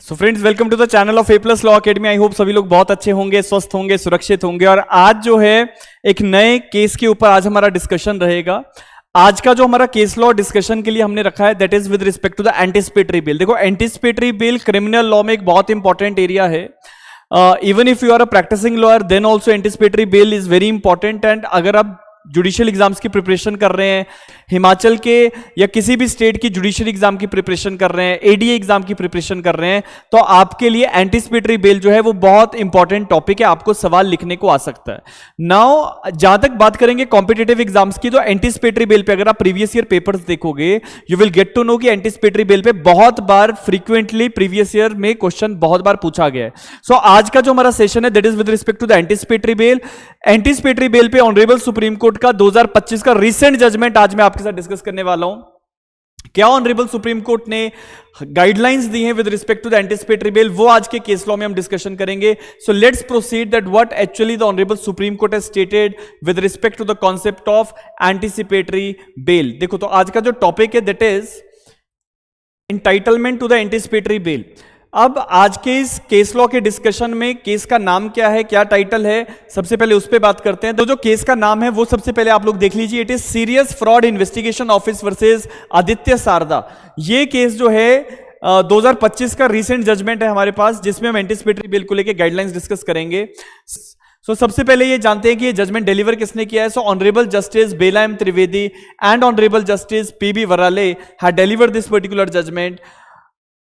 So friends, welcome to the channel of A plus law academy. I hope सभी लोग बहुत अच्छे होंगे, स्वस्थ होंगे, सुरक्षित होंगे। और आज जो है एक नए केस के ऊपर आज हमारा डिस्कशन रहेगा। आज का जो हमारा केस लॉ डिस्कशन के लिए हमने रखा है that is with respect to the anticipatory bail. देखो, एंटिसिपेटरी बेल क्रिमिनल लॉ में एक बहुत इंपॉर्टेंट एरिया है। Even if you are a practicing lawyer then also anticipatory bail is very important. And अगर आप जुडिशियल एग्जाम्स की preparation कर रहे हैं, हिमाचल के या किसी भी स्टेट की जुडिशियल एग्जाम की प्रिपरेशन कर रहे हैं, एडीए एग्जाम की प्रिपरेशन कर रहे हैं, तो आपके लिए एंटिसिपेटरी बेल जो है वो बहुत इंपॉर्टेंट टॉपिक है। आपको सवाल लिखने को आ सकता है। नाउ जहां तक बात करेंगे कॉम्पिटिटिव एग्जाम्स की, तो एंटिसिपेटरी बेल पे अगर आप प्रीवियस ईयर पेपर्स देखोगे you will get to know कि एंटिसिपेटरी बेल पे बहुत बार फ्रीक्वेंटली प्रीवियस ईयर में क्वेश्चन बहुत बार पूछा गया है। सो आज का जो हमारा सेशन है that is with respect to the anticipatory bail. Anticipatory bail पे ऑनरेबल सुप्रीम कोर्ट का 2025 का रीसेंट जजमेंट आज मैं आपके साथ डिस्कस करने वाला हूं। क्या ऑनरेबल सुप्रीम कोर्ट ने गाइडलाइंस दी हैं with respect to the anticipatory bail, वो आज के केस लॉ में हम डिस्कशन करेंगे। So let's proceed that what actually the honourable supreme court has stated with respect to the concept of anticipatory bail. देखो, तो आज का जो टॉपिक है that is entitlement to the anticipatory bail. अब आज के इस केस लॉ के डिस्कशन में केस का नाम क्या है, क्या टाइटल है, सबसे पहले उस पर बात करते हैं। तो जो केस का नाम है वो सबसे पहले आप लोग देख लीजिए। It is serious fraud investigation office versus Aditya Sarda. ये केस जो है 2025 का रीसेंट जजमेंट है हमारे पास, जिसमें हम एंटिसिपेटरी बिल को लेकर गाइडलाइंस डिस्कस करेंगे। सबसे पहले ये जानते हैं कि ये जजमेंट डिलीवर किसने किया है। Honourable justice Bela M Trivedi and honourable justice PB Varale had delivered this particular judgment.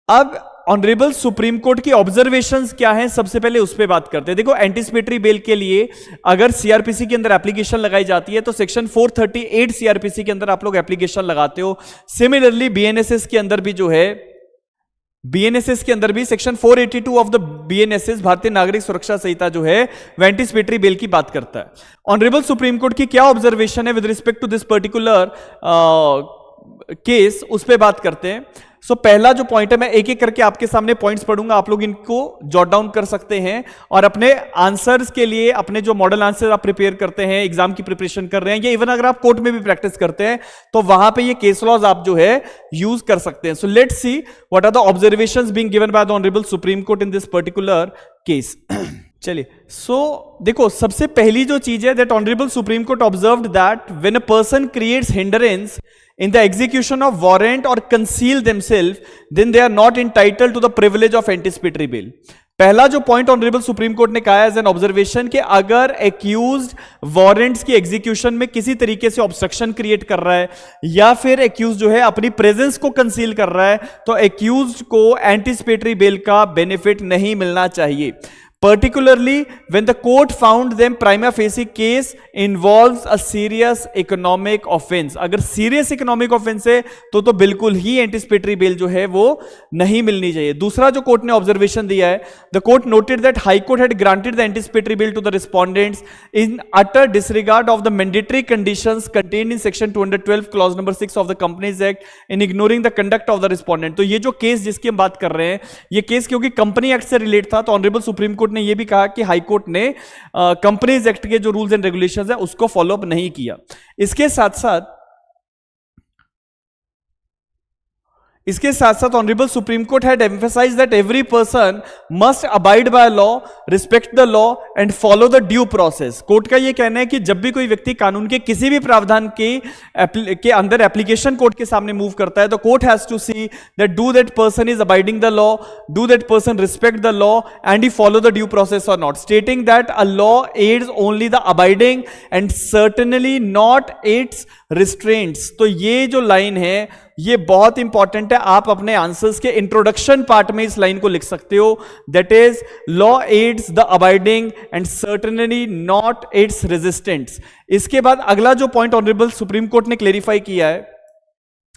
अब ऑनरेबल सुप्रीम कोर्ट की ऑब्जर्वेशंस क्या हैं, सबसे पहले उस पर बात करते हैं। देखो, एंटिसिपेटरी बेल के लिए अगर सीआरपीसी के अंदर एप्लीकेशन लगाई जाती है तो सेक्शन 438 सीआरपीसी के अंदर आप लोग एप्लीकेशन लगाते हो। सिमिलरली बीएनएसएस के अंदर भी जो है, बीएनएसएस के अंदर भी सेक्शन 482 ऑफ द बीएनएसएस भारतीय नागरिक सुरक्षा संहिता जो है वो एंटिसिपेटरी बेल की बात करता है। ऑनरेबल सुप्रीम कोर्ट की क्या ऑब्जर्वेशन है with respect to this particular case, उस पर बात करते हैं। पहला जो पॉइंट है, मैं एक एक करके आपके सामने पॉइंट्स पढ़ूंगा, आप लोग इनको जॉट डाउन कर सकते हैं और अपने आंसर्स के लिए अपने जो मॉडल आंसर आप प्रिपेयर करते हैं, एग्जाम की प्रिपरेशन कर रहे हैं, या इवन अगर आप कोर्ट में भी प्रैक्टिस करते हैं तो वहां पे ये केस लॉज आप जो है यूज कर सकते हैं। So let's see what are the observations being given by the honourable supreme court in this particular case. चलिए, देखो, सबसे पहली जो चीज है that honourable supreme court observed that when a person creates hindrance in the execution of warrant or conceal themselves then they are not entitled to the privilege of anticipatory bail। पहला जो point honourable supreme court ने कहा as an observation कि अगर accused warrants की execution में किसी तरीके से ऑब्स्ट्रक्शन क्रिएट कर रहा है या फिर एक्यूज जो है अपनी प्रेजेंस को कंसील कर रहा है तो एक्यूज्ड को एंटिसिपेटरी बेल का बेनिफिट नहीं मिलना चाहिए। Particularly when the court found them prima facie case involves a serious economic offense। अगर serious economic offense है तो बिल्कुल ही एंटिसिपेटरी बेल जो है वो नहीं मिलनी चाहिए। दूसरा जो कोर्ट ने ऑब्जर्वेशन दिया है, the court noted that high court had granted the anticipatory bail to the respondents in utter disregard of the mandatory conditions contained in section 212 clause number 6 of the companies act in ignoring the conduct of the respondent. तो ये जो case जिसकी हम बात कर रहे हैं, ये केस क्योंकि कंपनी एक्ट से रिलेट था तो ऑनरेबल सुप्रीम कोर्ट ने यह भी कहा कि हाई कोर्ट ने कंपनीज एक्ट के जो रूल्स एंड रेगुलेशंस है उसको फॉलो अप नहीं किया। इसके साथ साथ honourable supreme court had emphasised that every person must abide by law, respect the law and follow the due process. Court का यह कहना है कि जब भी कोई व्यक्ति कानून के किसी भी प्रावधान के अंदर एप्लीकेशन कोर्ट के सामने मूव करता है तो court has to see that do that person is abiding the law, do that person respect the law and he follow the due process or not, stating that a law aids only the abiding and certainly not its restraints. तो ये जो line है ये बहुत important है, आप अपने answers के इंट्रोडक्शन पार्ट में इस लाइन को लिख सकते हो। That is law aids the abiding and certainly not its resistants. इसके बाद अगला जो पॉइंट ऑनरेबल सुप्रीम कोर्ट ने क्लेरिफाई किया है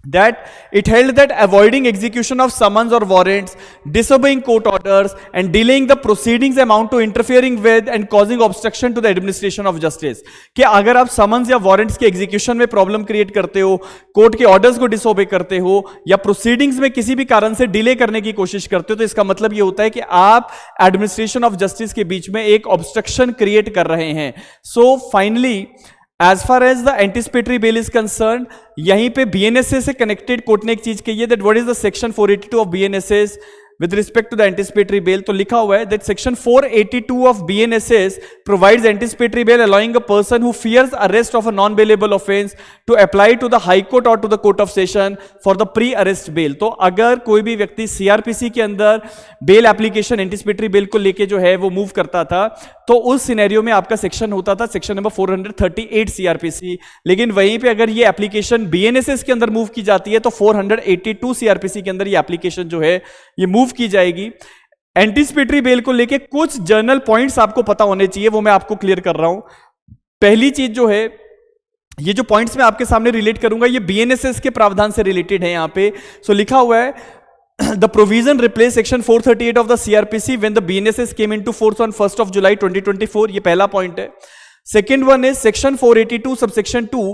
that it held that avoiding execution of summons or warrants, disobeying court orders and delaying the proceedings amount to interfering with and causing obstruction to the administration of justice। कि अगर आप summons या warrants के execution में problem create करते हो, court के orders को disobey करते हो या proceedings में किसी भी कारण से डिले करने की कोशिश करते हो तो इसका मतलब ये होता है कि आप administration of justice के बीच में एक obstruction create कर रहे हैं। So finally as far as the anticipatory bail is concerned, यहीं पे बीएनएसएस से कनेक्टेड कोर्ट ने एक चीज कही है that what is the section 482 of BNSS with respect to the anticipatory bail, तो लिखा हुआ है that section 482 of BNSS provides anticipatory bail allowing a person who fears arrest of a non-bailable offense to apply to the High Court or to the Court of Session for the pre-arrest bail. तो अगर कोई भी व्यक्ति CRPC के अंदर bail application anticipatory bell को लेके जो है वो मूव करता था, तो उस सिनेरियो में आपका सेक्शन होता था सेक्शन नंबर 438 CRPC, लेकिन वहीं पे अगर ये एप्लीकेशन BNSS के अंदर मूव की जाती है तो 482 CRPC के अंदर ये एप्लीकेशन जो है ये मूव की जाएगी। एंटिसिपेटरी बेल को लेके कुछ जर्नल पॉइंट्स आपको पता होने चाहिए, वो मैं आपको क्लियर कर रहा हूं। पहली चीज जो है, ये जो पॉइंट्स मैं आपके सामने रिलेट करूंगा ये BNSS के प्रावधान से रिलेटेड है। यहां पे सो लिखा हुआ है the provision replaced section 438 of the CRPC when the BNSS came into force on 1st of July 2024, ये पहला पॉइंट है। Second one is section 482 subsection 2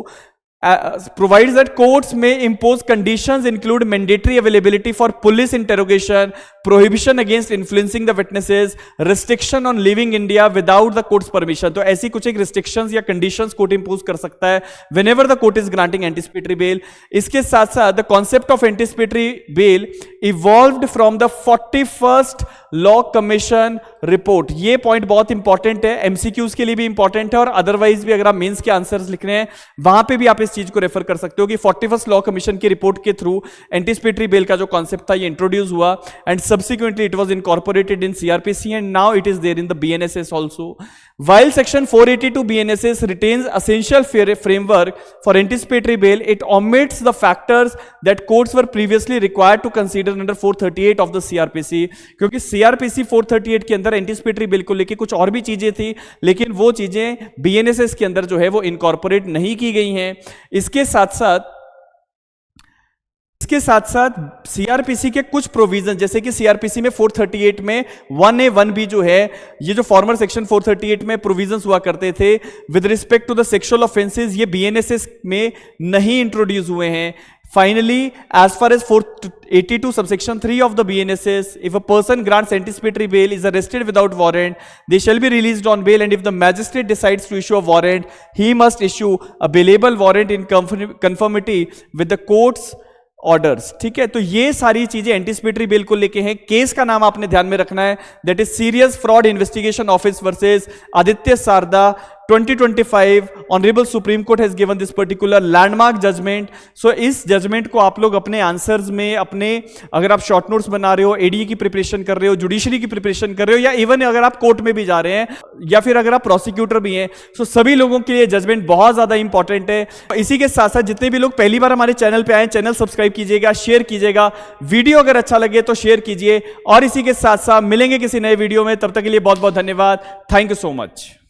provides that courts may impose conditions include mandatory availability for police interrogation, prohibition against influencing the witnesses, restriction on leaving India without the court's permission। तो ऐसी कुछ एक restrictions या conditions court impose कर सकता है whenever the court is granting anticipatory bail। इसके साथ साथ the concept of anticipatory bail evolved from the 41st Law Commission report। ये पॉइंट बहुत इंपॉर्टेंट है, MCQs के लिए भी इंपॉर्टेंट है और अदरवाइज भी अगर आप मेंस के आंसर्स लिख रहे हैं वहां पे भी आप इस चीज को रेफर कर सकते हो कि 41st लॉ कमीशन की रिपोर्ट के थ्रू एंटिसिपेटरी बेल का जो कॉन्सेप्ट था ये इंट्रोड्यूस हुआ and subsequently it was incorporated in CRPC and now it is there in the BNSS also. While section 482 BNSS retains essential framework for anticipatory bail, it omits the factors that courts were previously required to consider under 438 of the CRPC, क्योंकि CRPC 438 के अंदर anticipatory bail को लेके कुछ और भी चीजें थी, लेकिन वो चीजें BNSS के अंदर जो है वो इनकॉर्पोरेट नहीं की गई हैं। इसके साथ साथ CRPC के कुछ प्रोविजन, जैसे कि CRPC में 438 में 1A 1B जो है, ये जो फॉर्मर सेक्शन 438 में प्रोविजंस हुआ करते थे with respect to the sexual offences, ये BNSS में नहीं इंट्रोड्यूस हुए हैं। Finally, as far as 482 subsection 3 of the BNSS, if a person grants anticipatory bail, is arrested without warrant, they shall be released on bail, and if the magistrate decides to issue a warrant, he must issue a bailable warrant in conformity with the court's orders. ठीक है, तो ये सारी चीजें anticipatory bell को लेके हैं। Case का नाम आपने ध्यान में रखना है, that is serious fraud investigation office versus Aditya Sarda 2025। Honourable supreme court has given this particular landmark judgment. So इस जजमेंट को आप लोग अपने आंसर्स में, अपने अगर आप शॉर्ट नोट्स बना रहे हो, एडीए की प्रिपरेशन कर रहे हो, जुडिशरी की प्रिपरेशन कर रहे हो, या इवन अगर आप कोर्ट में भी जा रहे हैं या फिर अगर आप प्रोसिक्यूटर भी हैं, सो सभी लोगों के लिए जजमेंट बहुत ज्यादा इंपॉर्टेंट है। इसी के साथ साथ जितने भी लोग पहली बार हमारे चैनल पे आए, चैनल सब्सक्राइब कीजिएगा, शेयर कीजिएगा, वीडियो अगर अच्छा लगे तो शेयर कीजिए, और इसी के साथ साथ मिलेंगे किसी नए वीडियो में। तब तक के लिए बहुत बहुत धन्यवाद। Thank you so much.